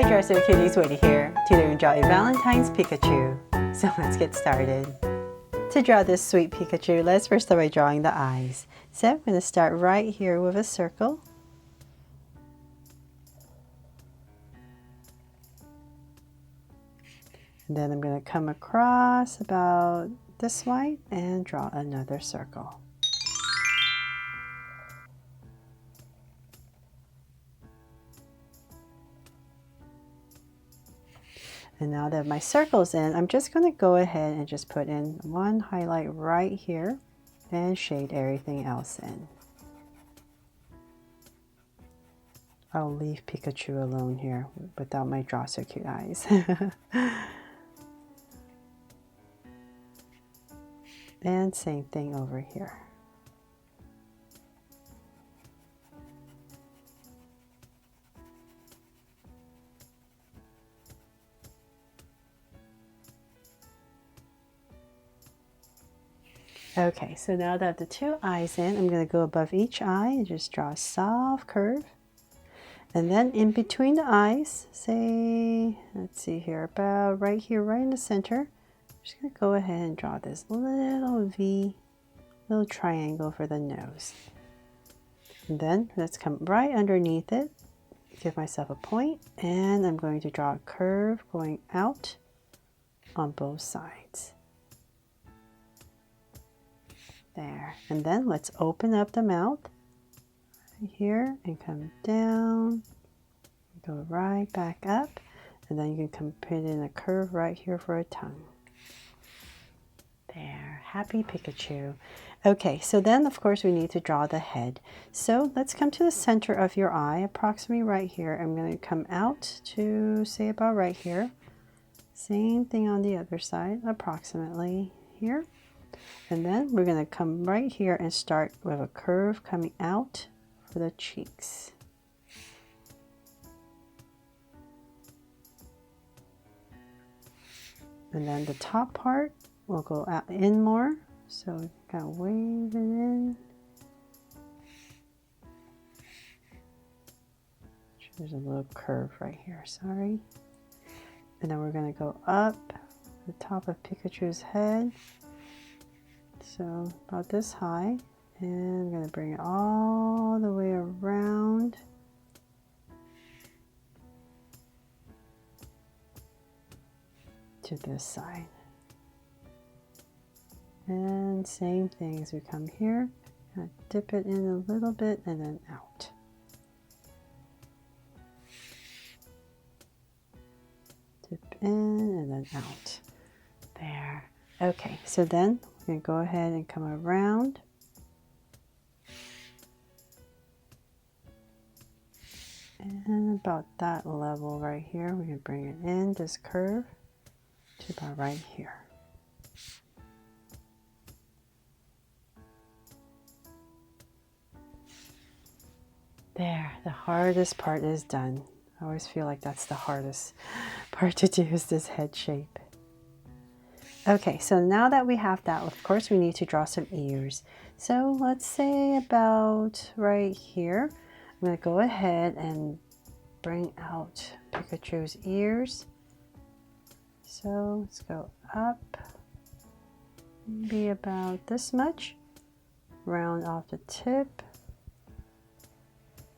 Hi Dresser Cuties, Woody here to learn draw a Valentine's Pikachu. So let's get started. To draw this sweet Pikachu, let's first start by drawing the eyes. So I'm going to start right here with a circle. And then I'm going to come across about this wide and draw another circle. And now that my circle's in, I'm just going to go ahead and just put in one highlight right here and shade everything else in. I'll leave Pikachu alone here without my draw so cute eyes. And same thing over here. Okay, so now that the two eyes in, I'm going to go above each eye and just draw a soft curve. And then in between the eyes, say, let's see here, about right here, right in the center, I'm just going to go ahead and draw this little V, little triangle for the nose. And then let's come right underneath it, give myself a point, and I'm going to draw a curve going out on both sides. There, and then let's open up the mouth right here and come down, go right back up, and then you can come put in a curve right here for a tongue. There, happy Pikachu. Okay, so then of course we need to draw the head. So let's come to the center of your eye, approximately right here. I'm going to come out to say about right here. Same thing on the other side, approximately here. And then we're going to come right here and start with a curve coming out for the cheeks. And then the top part will go out in more. So kind of wave it in. There's a little curve right here, sorry. And then we're going to go up the top of Pikachu's head. So about this high, and I'm going to bring it all the way around to this side. And same thing as we come here, dip it in a little bit and then out. Dip in and then out. There. Okay, so then we're going to go ahead and come around. And about that level right here, we're going to bring it in, this curve, to about right here. There, the hardest part is done. I always feel like that's the hardest part to do, is this head shape. Okay, so now that we have that, of course we need to draw some ears. So let's say about right here, I'm going to go ahead and bring out Pikachu's ears. So let's go up, maybe about this much, round off the tip,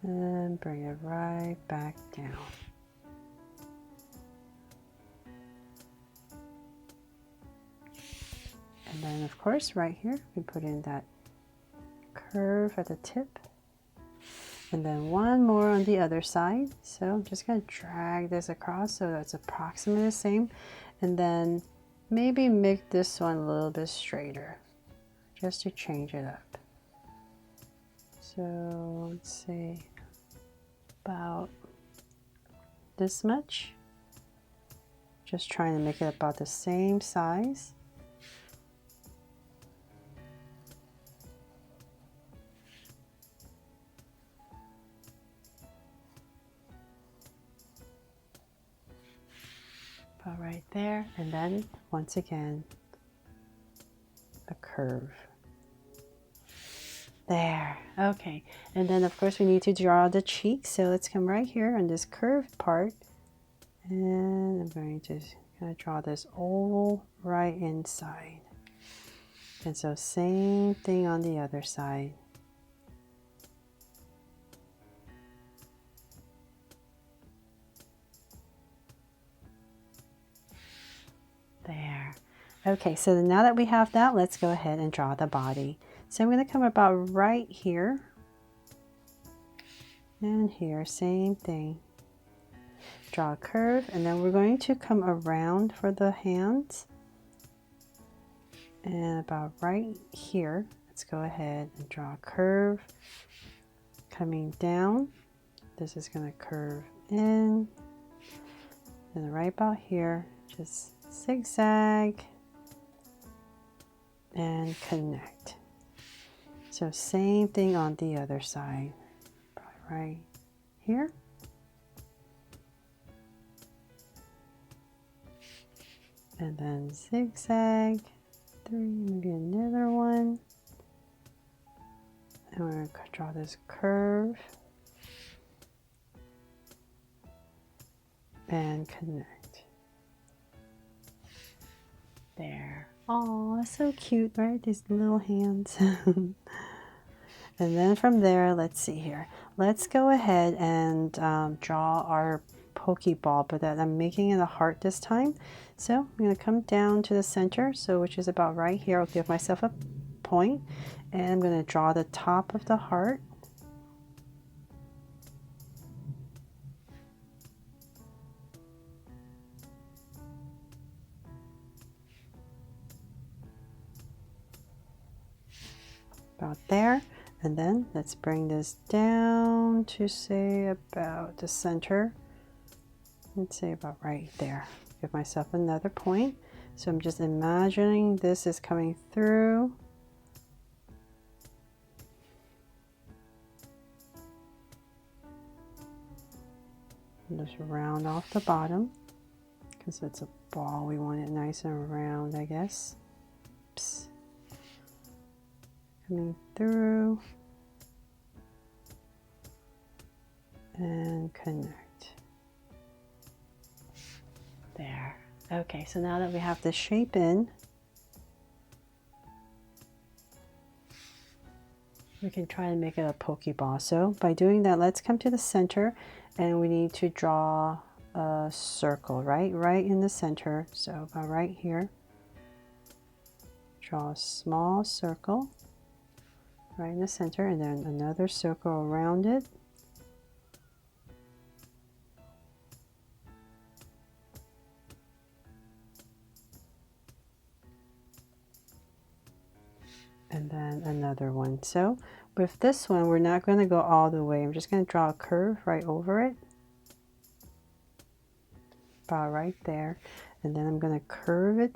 and bring it right back down. And then of course right here we put in that curve at the tip, and then one more on the other side. So I'm just going to drag this across so that's approximately the same, and then maybe make this one a little bit straighter just to change it up. So let's say about this much, just trying to make it about the same size. About right there, and then once again a curve. There, okay, and then of course we need to draw the cheeks, so let's come right here on this curved part And I'm going to kind of draw this oval right inside. And so same thing on the other side. There. Okay, so now that we have that, let's go ahead and draw the body. So I'm going to come about right here and here, same thing. Draw a curve, and then we're going to come around for the hands. And about right here, let's go ahead and draw a curve coming down. This is going to curve in, and right about here, just zigzag and connect. So same thing on the other side, right here. And then zigzag, 3, maybe another one. And we're going to draw this curve and connect. There. Oh, so cute, right? These little hands. And then from there, let's see here. Let's go ahead and draw our Pokeball, but that I'm making it a heart this time. So I'm going to come down to the center, so which is about right here. I'll give myself a point, and I'm going to draw the top of the heart. About there. And then let's bring this down to say about the center. Let's say about right there. Give myself another point. So I'm just imagining this is coming through. And just round off the bottom, because it's a ball. We want it nice and round, I guess. Oops. Coming through and connect. There. Okay, so now that we have the shape in, we can try and make it a Pokeball. So by doing that, let's come to the center, and we need to draw a circle, right in the center. So about right here, draw a small circle right in the center, and then another circle around it. And then another one. So with this one, we're not going to go all the way. I'm just going to draw a curve right over it, about right there, and then I'm going to curve it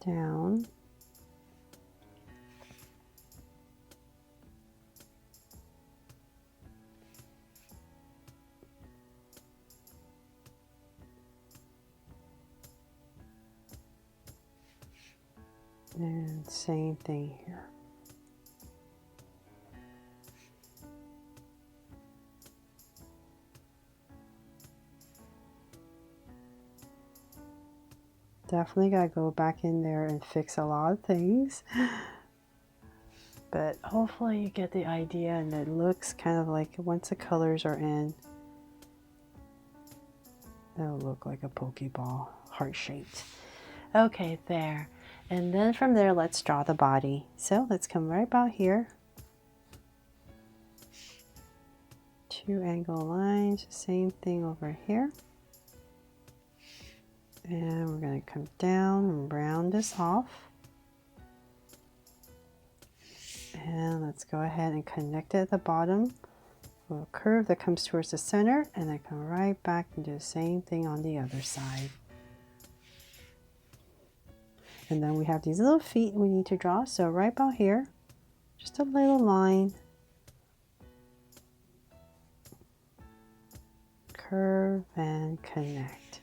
down. And same thing here. Definitely got to go back in there and fix a lot of things. But hopefully you get the idea, and it looks kind of like, once the colors are in, it'll look like a Pokeball, heart-shaped. Okay, there. And then from there, let's draw the body. So let's come right about here. 2 angle lines, same thing over here. And we're going to come down and round this off. And let's go ahead and connect it at the bottom. A little curve that comes towards the center, and then come right back and do the same thing on the other side. And then we have these little feet we need to draw. So right about here, just a little line. Curve and connect.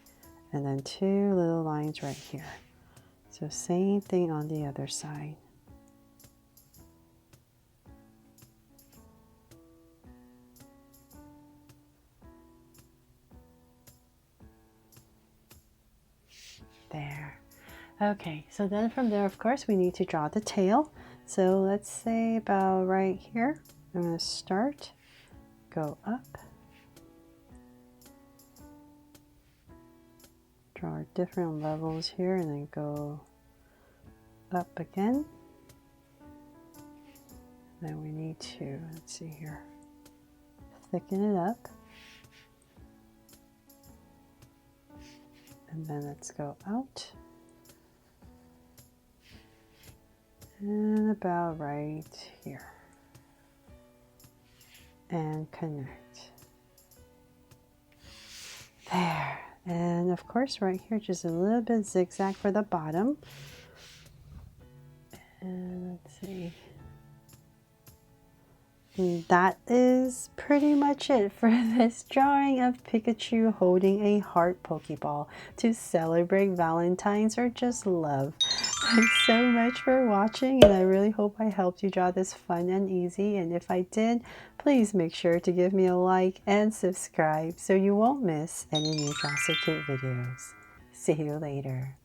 And then 2 little lines right here. So same thing on the other side. Okay, so then from there, of course, we need to draw the tail. So let's say about right here. I'm going to start, go up, draw different levels here, and then go up again. Then we need to, let's see here, thicken it up. And then let's go out. And about right here. And connect. There. And of course right here, just a little bit zigzag for the bottom. And let's see. And that is pretty much it for this drawing of Pikachu holding a heart Pokeball to celebrate Valentine's or just love. Thanks so much for watching, and I really hope I helped you draw this fun and easy. And if I did, please make sure to give me a like and subscribe so you won't miss any new Draw So Cute videos. See you later.